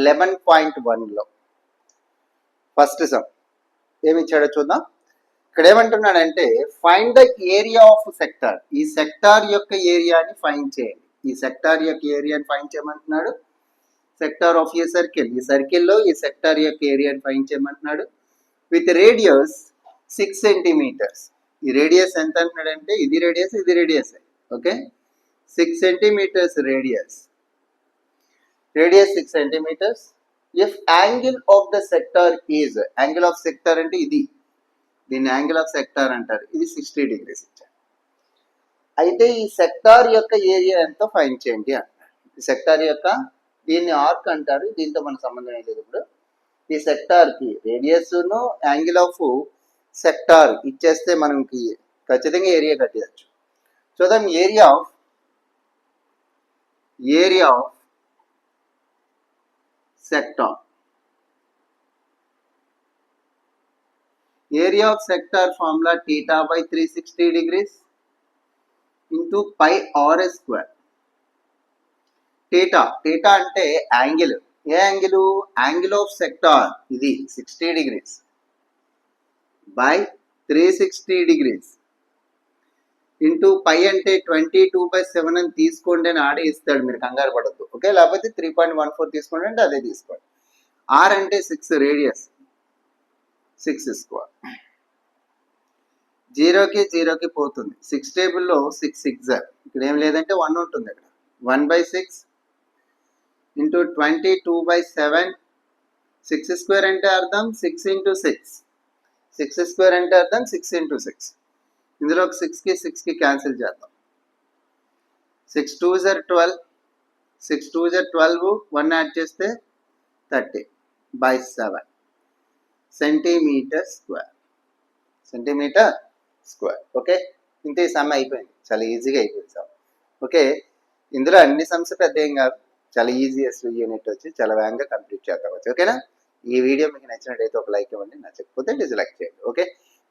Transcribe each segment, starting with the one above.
11.1లో first some ఏమి ఇచ్చాడో చూద్దాం. ఇక్కడ ఏమంటున్నాడంటే find the area of sector. ఈ సెక్టార్ యొక్క ఏరియాని ఫైండ్ చేయండి. ఈ సెక్టార్ యొక్క ఏరియాని ఫైండ్ చేయమంటున్నాడు. సెక్టార్ ఆఫ్ ఏ సర్కిల్, ఈ సర్కిల్లో ఈ సెక్టార్ యొక్క ఏరియాని ఫైండ్ చేయమంటున్నాడు. With radius 6 centimetres. ఈ రేడియస్ ఎంత అంటున్నాడంటే ఇది రేడియస్, ఇది radius. Okay, 6 centimetres radius. Radius 6 centimetres. If angle of the sector is, angle of sector అంటే ఇది, దీన్ని యాంగిల్ ఆఫ్ సెక్టార్ అంటారు. ఇది 60 degrees ఇచ్చారు. అయితే ఈ సెక్టార్ యొక్క ఏరియా ఎంతో ఫైండ్ చేయండి అంటారు. ఈ సెక్టార్ యొక్క, దీన్ని ఆర్క్ అంటారు, దీంతో మన సంబంధం ఏం లేదు. ఇప్పుడు ఈ సెక్టార్కి రేడియస్ను యాంగిల్ ఆఫ్ సెక్టార్ ఇచ్చేస్తే మనకి ఖచ్చితంగా ఏరియా కట్టేయచ్చు. చూద్దాం. Area of sector. Area of sector formula θ by 360 degrees into pi r square. θ అంటే యాంగిల్. ఏ యాంగిల్? యాంగిల్ ఆఫ్ సెక్టార్ ఇది 60 degrees by 360 degrees into pi అంటే 22/7 అని తీసుకోండి అని ఆడే ఇస్తాడు, మీరు కంగారు పడద్దు. ఓకే, లేకపోతే 3.14 తీసుకోండి అంటే అదే తీసుకోండి. ఆర్ అంటే 6, రేడియస్ 6 స్క్వేర్. 0కి 0కి పోతుంది. 6 టేబుల్లో 6 6 ఇక్కడ ఏం లేదంటే 1 ఉంటుంది. అక్కడ 1/6 ఇంటూ 22/7. 6 స్క్వేర్ అంటే అర్థం 6 into 6. 6 స్క్వేర్ అంటే అర్థం 6 into 6. ఇందులో 6కి క్యాన్సిల్ చేద్దాం. 6 2s are 12. 6 2s are 12. 1 add చేస్తే 30/7 centimetre square. Centimetre square. Okay, ఇంత ఈ సమ్ అయిపోయింది. చాలా ఈజీగా అయిపోయింది సమ్. ఓకే, ఇందులో అన్ని సమ్స్ పెద్ద ఏం కాదు, చాలా ఈజీ యూనిట్ వచ్చి చాలా వేగంగా కంప్లీట్ చేద్దాం. ఓకేనా? ఈ వీడియో మీకు నచ్చినట్టయితే ఒక లైక్ ఇవ్వండి, నచ్చకపోతే డిస్లైక్ చేయండి. ఓకే,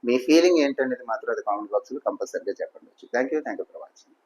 మీ ఫీలింగ్ ఏంటనేది మాత్రం అది కామెంట్ బాక్స్లో కంపల్సరీగా చెప్పండి. Thank you for watching.